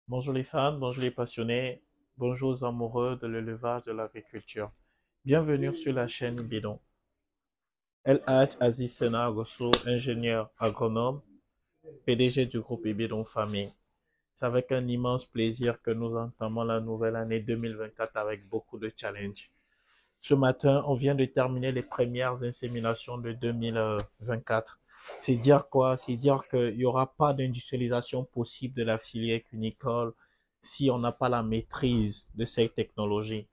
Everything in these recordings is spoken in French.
Bonjour les fans, bonjour les passionnés, bonjour aux amoureux de l'élevage de l'agriculture. Bienvenue sur la chaîne Bidon. El Hadj Aziz Sena Agosso, ingénieur agronome, PDG du groupe Bidon Famille. C'est avec un immense plaisir que nous entamons la nouvelle année 2024 avec beaucoup de challenges. Ce matin, on vient de terminer les premières inséminations de 2024. C'est dire quoi? C'est dire qu'il n'y aura pas d'industrialisation possible de la filière cunicole si on n'a pas la maîtrise de ces technologies.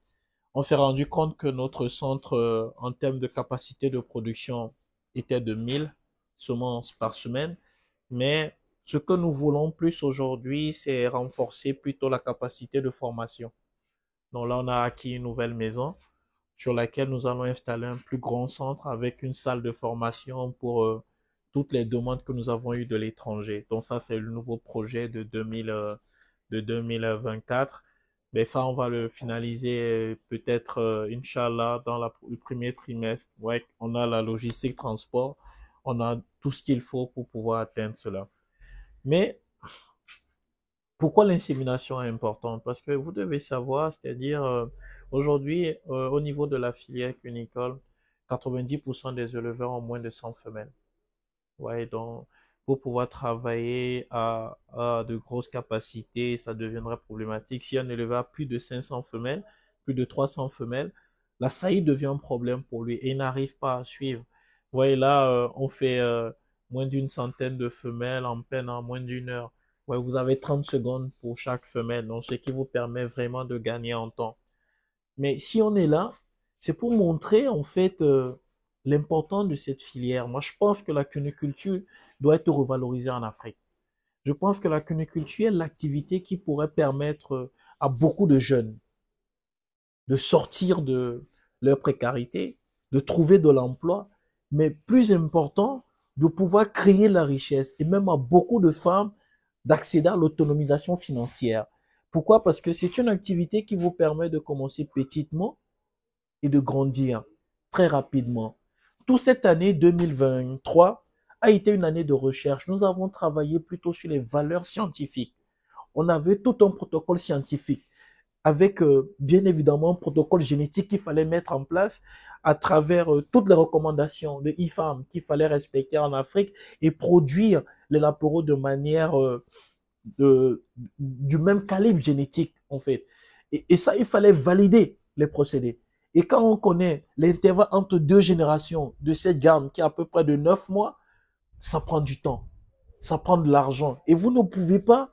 On s'est rendu compte que notre centre, en termes de capacité de production, était de 1000 semences par semaine, mais ce que nous voulons plus aujourd'hui, c'est renforcer plutôt la capacité de formation. Donc là, on a acquis une nouvelle maison sur laquelle nous allons installer un plus grand centre avec une salle de formation pour toutes les demandes que nous avons eues de l'étranger. Donc ça, c'est le nouveau projet de 2024. Mais ça, on va le finaliser peut-être, Inch'Allah, dans le premier trimestre. Ouais, on a la logistique transport, on a tout ce qu'il faut pour pouvoir atteindre cela. Mais pourquoi l'insémination est importante? Parce que vous devez savoir, c'est-à-dire aujourd'hui, au niveau de la filière cunicole, 90% des éleveurs ont moins de 100 femelles. Ouais, donc pour pouvoir travailler à de grosses capacités, ça deviendrait problématique. Si un éleveur a plus de 500 femelles, plus de 300 femelles, la saillie devient un problème pour lui et il n'arrive pas à suivre. Vous voyez là, on fait moins d'une centaine de femelles en peine en moins d'une heure. Ouais, vous avez 30 secondes pour chaque femelle, donc ce qui vous permet vraiment de gagner en temps. Mais si on est là, c'est pour montrer en fait l'importance de cette filière. Moi, je pense que la cuniculture doit être revalorisée en Afrique. Je pense que la cuniculture est l'activité qui pourrait permettre à beaucoup de jeunes de sortir de leur précarité, de trouver de l'emploi, mais plus important, de pouvoir créer la richesse et même à beaucoup de femmes d'accéder à l'autonomisation financière. Pourquoi? Parce que c'est une activité qui vous permet de commencer petitement et de grandir très rapidement. Toute cette année 2023 a été une année de recherche. Nous avons travaillé plutôt sur les valeurs scientifiques. On avait tout un protocole scientifique avec bien évidemment un protocole génétique qu'il fallait mettre en place à travers toutes les recommandations de IFAM qu'il fallait respecter en Afrique et produire les lapéraux de manière du même calibre génétique en fait. Et ça, il fallait valider les procédés. Et quand on connaît l'intervalle entre deux générations de cette gamme qui est à peu près de 9 mois, ça prend du temps, ça prend de l'argent. Et vous ne pouvez pas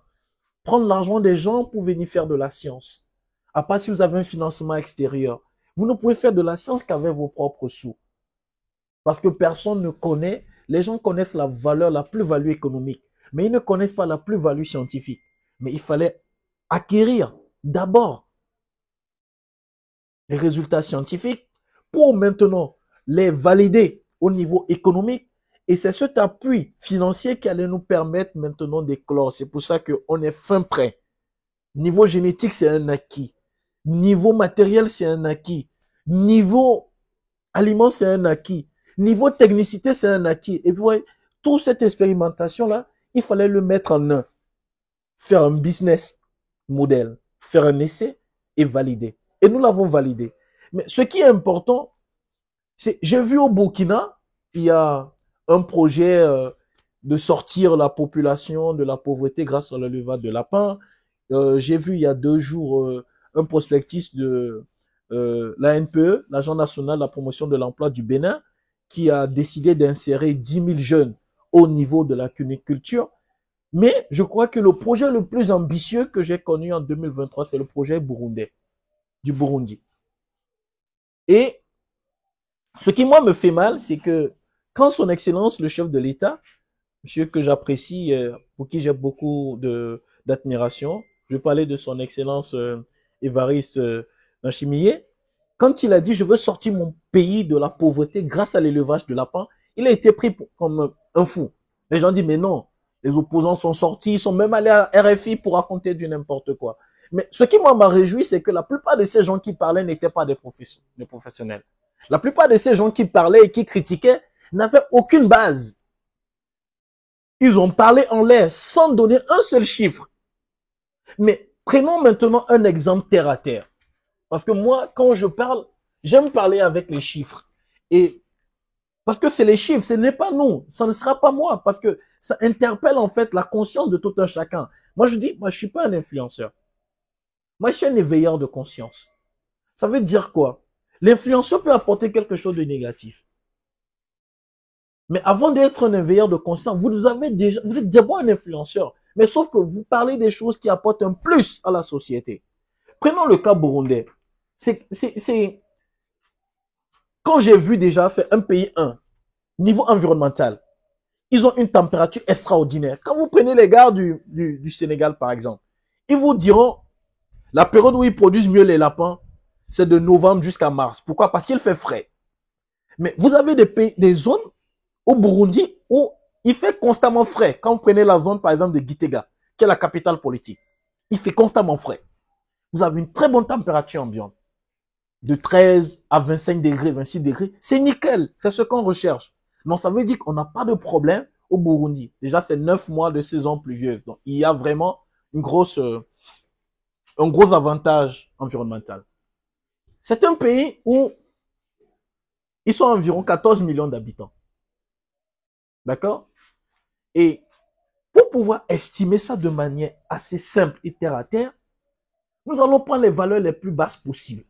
prendre l'argent des gens pour venir faire de la science. À part si vous avez un financement extérieur. Vous ne pouvez faire de la science qu'avec vos propres sous. Parce que personne ne connaît, les gens connaissent la valeur, la plus-value économique, mais ils ne connaissent pas la plus-value scientifique. Mais il fallait acquérir d'abord les résultats scientifiques pour maintenant les valider au niveau économique. Et c'est cet appui financier qui allait nous permettre maintenant d'éclore. C'est pour ça qu'on est fin prêt. Niveau génétique, c'est un acquis. Niveau matériel, c'est un acquis. Niveau aliment, c'est un acquis. Niveau technicité, c'est un acquis. Et puis, voyez, toute cette expérimentation-là, il fallait le mettre en un. Faire un business modèle, faire un essai et valider. Et nous l'avons validé. Mais ce qui est important, c'est, j'ai vu au Burkina, il y a un projet de sortir la population de la pauvreté grâce à l'élevage de lapins. J'ai vu il y a 2 jours un prospectus de l'ANPE, l'Agence nationale de la promotion de l'emploi du Bénin, qui a décidé d'insérer 10 000 jeunes au niveau de la cuniculture. Mais je crois que le projet le plus ambitieux que j'ai connu en 2023, c'est le projet burundais, du Burundi. Et ce qui, moi, me fait mal, c'est que quand son Excellence, le chef de l'État, monsieur que j'apprécie, pour qui j'ai beaucoup d'admiration, je parlais de son Excellence Évariste Ndayishimiye, quand il a dit je veux sortir mon pays de la pauvreté grâce à l'élevage de lapins, il a été pris comme un fou. Les gens disent mais non, les opposants sont sortis, ils sont même allés à RFI pour raconter du n'importe quoi. Mais ce qui m'a réjoui, c'est que la plupart de ces gens qui parlaient n'étaient pas des professionnels. La plupart de ces gens qui parlaient et qui critiquaient n'avaient aucune base. Ils ont parlé en l'air sans donner un seul chiffre. Mais prenons maintenant un exemple terre à terre. Parce que moi, quand je parle, j'aime parler avec les chiffres. Et parce que c'est les chiffres, ce n'est pas nous, ça ne sera pas moi, parce que ça interpelle en fait la conscience de tout un chacun. Moi, je dis, moi, je suis pas un influenceur. Moi, je suis un éveilleur de conscience. Ça veut dire quoi? L'influenceur peut apporter quelque chose de négatif. Mais avant d'être un éveilleur de conscience, vous êtes déjà un influenceur. Mais sauf que vous parlez des choses qui apportent un plus à la société. Prenons le cas burundais. Quand j'ai vu déjà faire un pays 1, niveau environnemental, ils ont une température extraordinaire. Quand vous prenez les gars du Sénégal, par exemple, ils vous diront, la période où ils produisent mieux les lapins, c'est de novembre jusqu'à mars. Pourquoi? Parce qu'il fait frais. Mais vous avez des zones au Burundi où il fait constamment frais. Quand vous prenez la zone, par exemple, de Gitega, qui est la capitale politique, il fait constamment frais. Vous avez une très bonne température ambiante. De 13 à 25 degrés, 26 degrés. C'est nickel. C'est ce qu'on recherche. Donc, ça veut dire qu'on n'a pas de problème au Burundi. Déjà, c'est 9 mois de saison pluvieuse. Donc, il y a vraiment un gros avantage environnemental. C'est un pays où ils sont environ 14 millions d'habitants. D'accord? Et pour pouvoir estimer ça de manière assez simple et terre à terre, nous allons prendre les valeurs les plus basses possibles.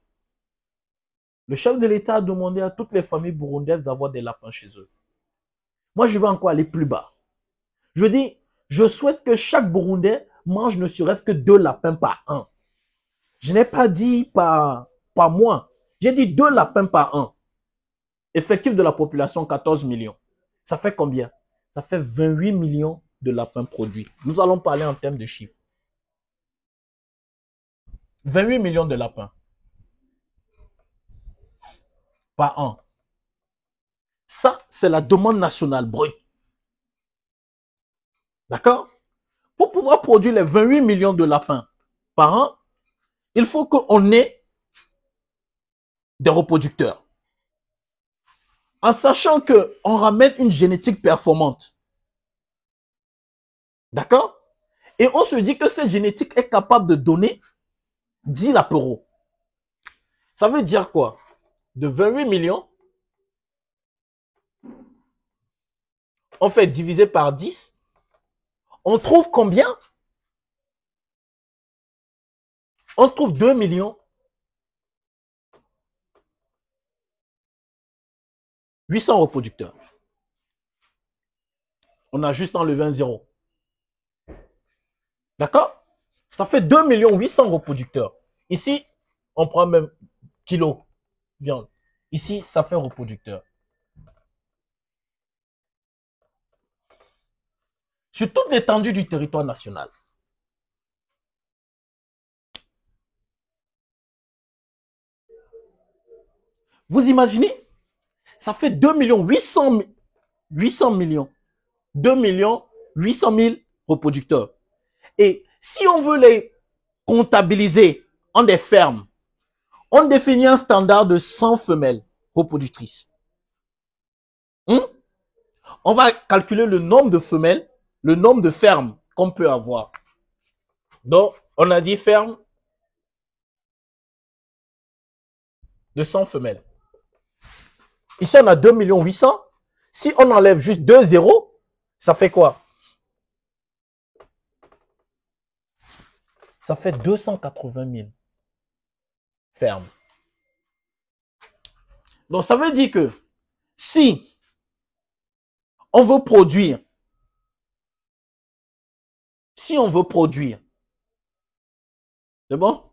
Le chef de l'État a demandé à toutes les familles burundaises d'avoir des lapins chez eux. Moi, je vais encore aller plus bas. Je dis, je souhaite que chaque Burundais mange ne serait-ce que 2 lapins par an. Je n'ai pas dit par mois. J'ai dit 2 lapins par an. Effectif de la population, 14 millions. Ça fait combien? Ça fait 28 millions de lapins produits. Nous allons parler en termes de chiffres. 28 millions de lapins par an. Ça, c'est la demande nationale brute. D'accord? Pour pouvoir produire les 28 millions de lapins par an, il faut qu'on ait des reproducteurs. En sachant qu'on ramène une génétique performante. D'accord? Et on se dit que cette génétique est capable de donner 10 lapereaux. Ça veut dire quoi? De 28 millions, on fait diviser par 10. On trouve combien? On trouve 2 millions 800 reproducteurs. On a juste enlevé un zéro. D'accord? Ça fait 2 800 000 reproducteurs. Ici, on prend même kilo viande. Ici, ça fait reproducteur. Sur toute l'étendue du territoire national. Vous imaginez? Ça fait 2 800 millions. 2 800 000 reproducteurs. Et si on veut les comptabiliser en des fermes, on définit un standard de 100 femelles reproductrices. On va calculer le nombre de femelles, le nombre de fermes qu'on peut avoir. Donc, on a dit ferme de 100 femelles. Ici, on a 2 800 000. Si on enlève juste 2 zéros, ça fait quoi? Ça fait 280 000 fermes. Donc, ça veut dire que si on veut produire, c'est bon?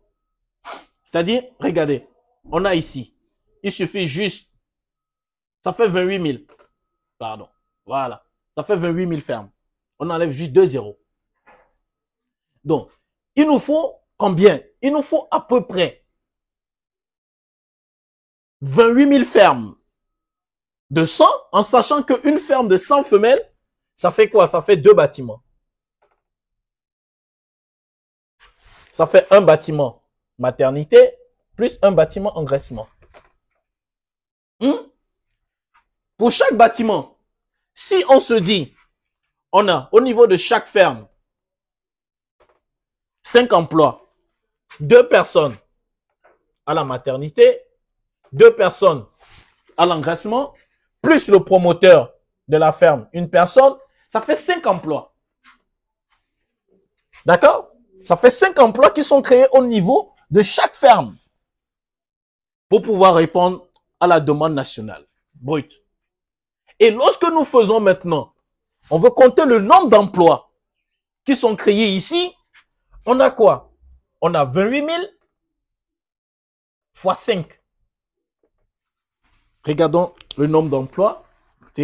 C'est-à-dire, regardez, on a ici, il suffit juste, ça fait 28 000, pardon, voilà, ça fait 28 000 fermes. On enlève juste 2 zéros. Donc, il nous faut combien? Il nous faut à peu près 28 000 fermes de 100, en sachant qu'une ferme de 100 femelles, ça fait quoi? Ça fait 2 bâtiments. Ça fait un bâtiment maternité plus un bâtiment engraissement. Pour chaque bâtiment, si on se dit, on a au niveau de chaque ferme 5 emplois. 2 personnes à la maternité, 2 personnes à l'engraissement, plus le promoteur de la ferme, une personne, ça fait 5 emplois. D'accord? Ça fait 5 emplois qui sont créés au niveau de chaque ferme pour pouvoir répondre à la demande nationale brute. Et lorsque nous faisons maintenant, on veut compter le nombre d'emplois qui sont créés ici, on a quoi? On a 28 000 fois 5. Regardons le nombre d'emplois. On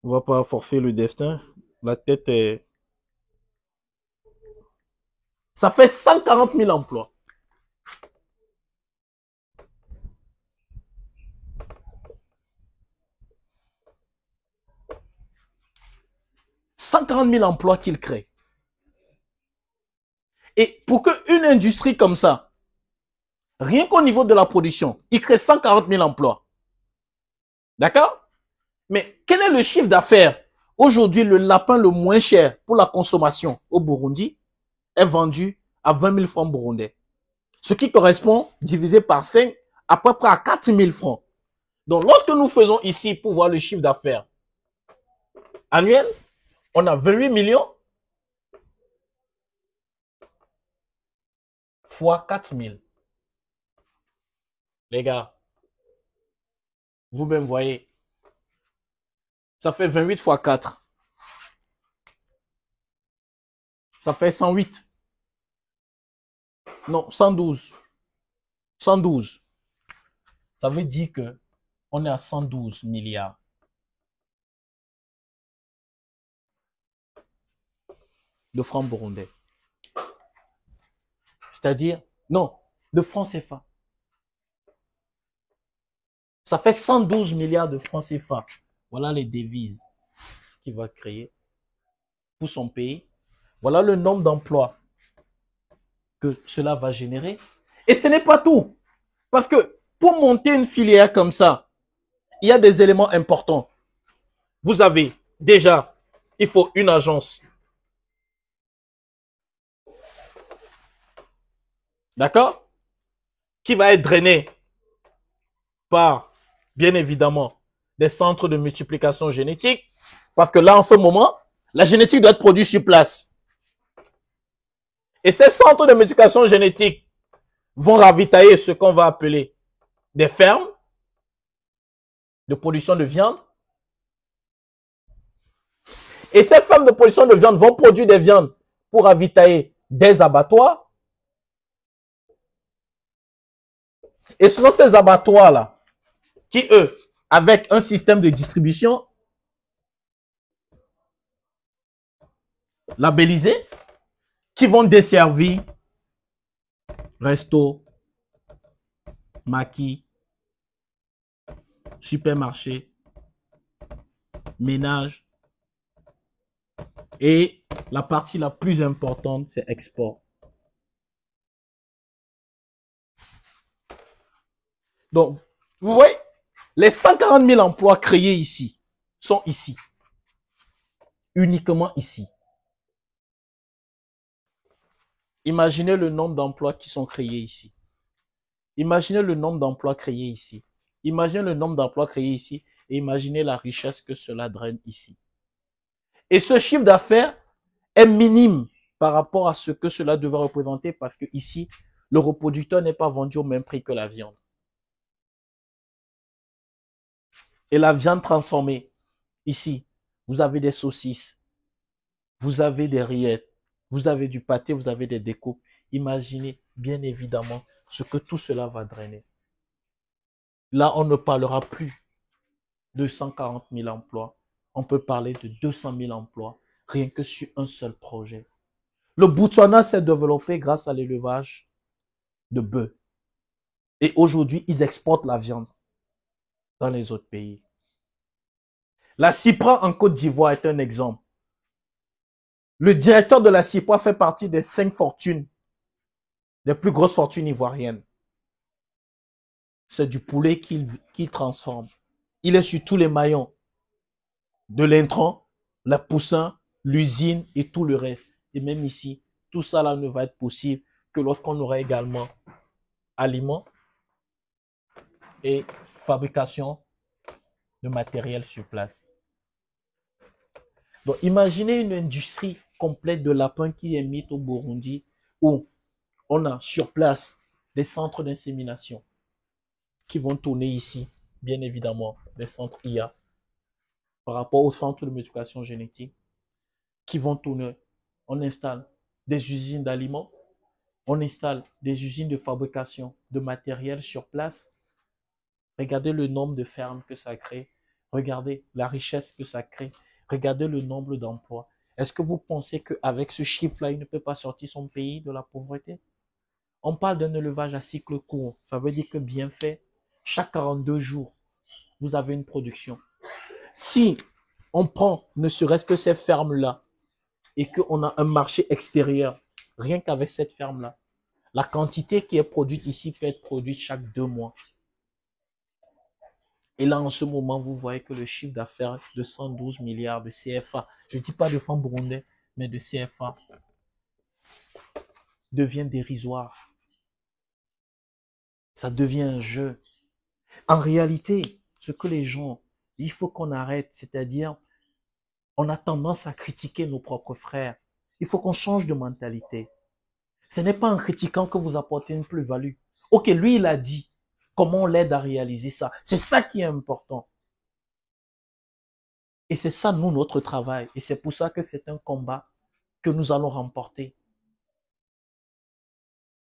ne va pas forcer le destin. La tête est... Ça fait 140 000 emplois. « 140 000 emplois qu'il crée. Et pour qu'une industrie comme ça, rien qu'au niveau de la production, il crée 140 000 emplois. D'accord? Mais quel est le chiffre d'affaires? Aujourd'hui, le lapin le moins cher pour la consommation au Burundi est vendu à 20 000 francs burundais. Ce qui correspond, divisé par 5, à peu près à 4 000 francs. Donc, lorsque nous faisons ici pour voir le chiffre d'affaires annuel, on a 28 millions fois 4 000. Les gars, vous-même voyez, ça fait 28 fois 4. Ça fait 108. Non, 112. 112. Ça veut dire que on est à 112 milliards. De francs burundais. C'est-à-dire, non, de francs CFA. Ça fait 112 milliards de francs CFA. Voilà les devises qu'il va créer pour son pays. Voilà le nombre d'emplois que cela va générer. Et ce n'est pas tout. Parce que pour monter une filière comme ça, il y a des éléments importants. Vous avez déjà, il faut une agence. D'accord? Qui va être drainée par, bien évidemment, des centres de multiplication génétique. Parce que là, en ce moment, la génétique doit être produite sur place. Et ces centres de multiplication génétique vont ravitailler ce qu'on va appeler des fermes de production de viande. Et ces fermes de production de viande vont produire des viandes pour ravitailler des abattoirs. Et ce sont ces abattoirs-là qui, eux, avec un système de distribution labellisé, qui vont desservir resto, maquis, supermarché, ménage. Et la partie la plus importante, c'est export. Donc, vous voyez, les 140 000 emplois créés ici sont ici. Uniquement ici. Imaginez le nombre d'emplois qui sont créés ici. Imaginez le nombre d'emplois créés ici. Imaginez le nombre d'emplois créés ici. Et imaginez la richesse que cela draine ici. Et ce chiffre d'affaires est minime par rapport à ce que cela devrait représenter parce que ici, le reproducteur n'est pas vendu au même prix que la viande. Et la viande transformée, ici, vous avez des saucisses, vous avez des rillettes, vous avez du pâté, vous avez des découpes. Imaginez bien évidemment ce que tout cela va drainer. Là, on ne parlera plus de 140 000 emplois. On peut parler de 200 000 emplois, rien que sur un seul projet. Le Botswana s'est développé grâce à l'élevage de bœufs. Et aujourd'hui, ils exportent la viande dans les autres pays. La CIPRA en Côte d'Ivoire est un exemple. Le directeur de la CIPRA fait partie des 5 fortunes, des plus grosses fortunes ivoiriennes. C'est du poulet qu'il transforme. Il est sur tous les maillons. De l'intrant, la poussin, l'usine et tout le reste. Et même ici, tout ça là ne va être possible que lorsqu'on aura également aliments et fabrication de matériel sur place. Donc, imaginez une industrie complète de lapins qui est mise au Burundi où on a sur place des centres d'insémination qui vont tourner ici, bien évidemment, des centres IA par rapport aux centres de modification génétique qui vont tourner. On installe des usines d'aliments, on installe des usines de fabrication de matériel sur place. Regardez le nombre de fermes que ça crée. Regardez la richesse que ça crée. Regardez le nombre d'emplois. Est-ce que vous pensez qu'avec ce chiffre-là, il ne peut pas sortir son pays de la pauvreté? On parle d'un élevage à cycle court. Ça veut dire que bien fait, chaque 42 jours, vous avez une production. Si on prend ne serait-ce que ces fermes-là et qu'on a un marché extérieur, rien qu'avec cette ferme-là, la quantité qui est produite ici peut être produite chaque 2 mois. Et là, en ce moment, vous voyez que le chiffre d'affaires de 112 milliards de CFA, je ne dis pas de francs burundais, mais de CFA, devient dérisoire. Ça devient un jeu. En réalité, ce que les gens, il faut qu'on arrête, c'est-à-dire, on a tendance à critiquer nos propres frères. Il faut qu'on change de mentalité. Ce n'est pas en critiquant que vous apportez une plus-value. Ok, lui, il a dit comment on l'aide à réaliser ça. C'est ça qui est important. Et c'est ça, nous, notre travail. Et c'est pour ça que c'est un combat que nous allons remporter.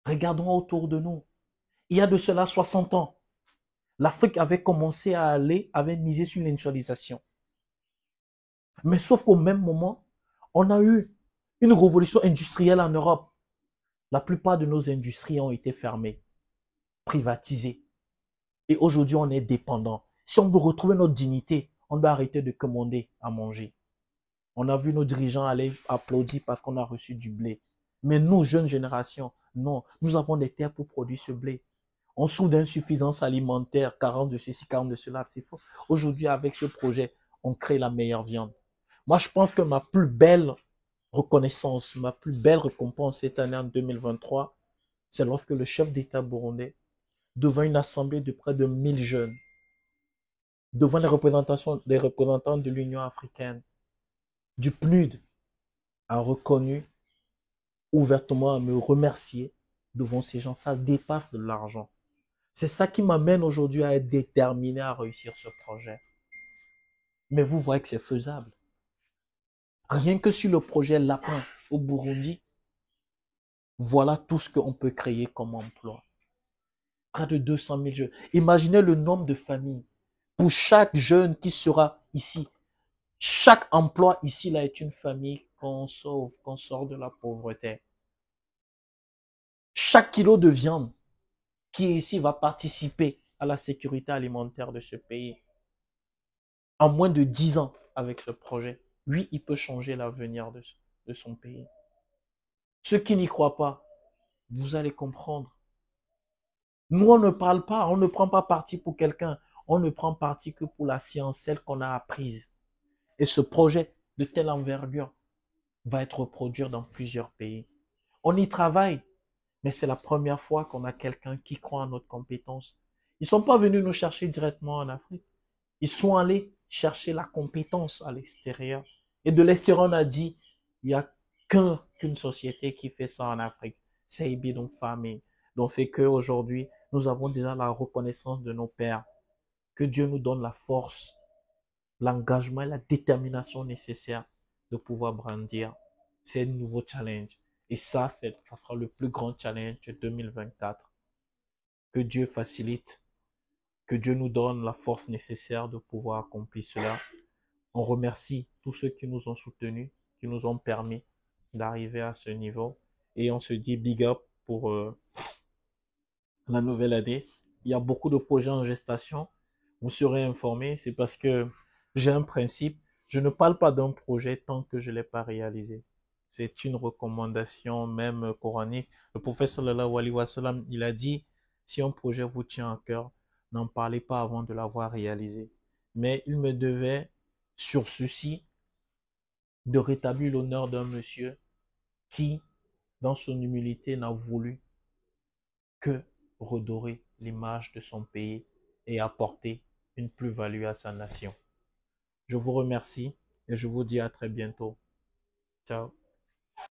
Regardons autour de nous. Il y a de cela 60 ans, l'Afrique avait commencé à avait misé sur l'industrialisation. Mais sauf qu'au même moment, on a eu une révolution industrielle en Europe. La plupart de nos industries ont été fermées, privatisées. Et aujourd'hui, on est dépendant. Si on veut retrouver notre dignité, on doit arrêter de commander à manger. On a vu nos dirigeants aller applaudir parce qu'on a reçu du blé. Mais nous, jeunes générations, non, nous avons des terres pour produire ce blé. On souffre d'insuffisance alimentaire, 40 de ceci, 40 de cela, c'est faux. Aujourd'hui, avec ce projet, on crée la meilleure viande. Moi, je pense que ma plus belle reconnaissance, ma plus belle récompense cette année en 2023, c'est lorsque le chef d'État burundais, devant une assemblée de près de 1000 jeunes, devant les représentants de l'Union africaine, du PNUD, a reconnu ouvertement à me remercier devant ces gens. Ça dépasse de l'argent. C'est ça qui m'amène aujourd'hui à être déterminé à réussir ce projet. Mais vous voyez que c'est faisable. Rien que sur le projet Lapin au Burundi, voilà tout ce qu'on peut créer comme emploi. Près de 200 000 jeunes. Imaginez le nombre de familles. Pour chaque jeune qui sera ici, chaque emploi ici là est une famille qu'on sauve, qu'on sort de la pauvreté. Chaque kilo de viande qui est ici va participer à la sécurité alimentaire de ce pays. En moins de 10 ans avec ce projet, lui, il peut changer l'avenir de son pays. Ceux qui n'y croient pas, vous allez comprendre. Nous, on ne parle pas, on ne prend pas parti pour quelqu'un. On ne prend parti que pour la science, celle qu'on a apprise. Et ce projet de telle envergure va être reproduit dans plusieurs pays. On y travaille, mais c'est la première fois qu'on a quelqu'un qui croit en notre compétence. Ils ne sont pas venus nous chercher directement en Afrique. Ils sont allés chercher la compétence à l'extérieur. Et de l'extérieur, on a dit, il n'y a qu'une société qui fait ça en Afrique. C'est Ibidon Famille. Donc, c'est qu'aujourd'hui, nous avons déjà la reconnaissance de nos pères. Que Dieu nous donne la force, l'engagement et la détermination nécessaires de pouvoir brandir ces nouveaux challenges. Et ça sera le plus grand challenge de 2024. Que Dieu facilite, que Dieu nous donne la force nécessaire de pouvoir accomplir cela. On remercie tous ceux qui nous ont soutenus, qui nous ont permis d'arriver à ce niveau. Et on se dit big up pour la nouvelle année. Il y a beaucoup de projets en gestation. Vous serez informés. C'est parce que j'ai un principe. Je ne parle pas d'un projet tant que je ne l'ai pas réalisé. C'est une recommandation même coranique. Le prophète sallallahu alayhi wa sallam, il a dit, si un projet vous tient à cœur, n'en parlez pas avant de l'avoir réalisé. Mais il me devait, sur ceci, de rétablir l'honneur d'un monsieur qui dans son humilité, n'a voulu que redorer l'image de son pays et apporter une plus-value à sa nation. Je vous remercie et je vous dis à très bientôt. Ciao.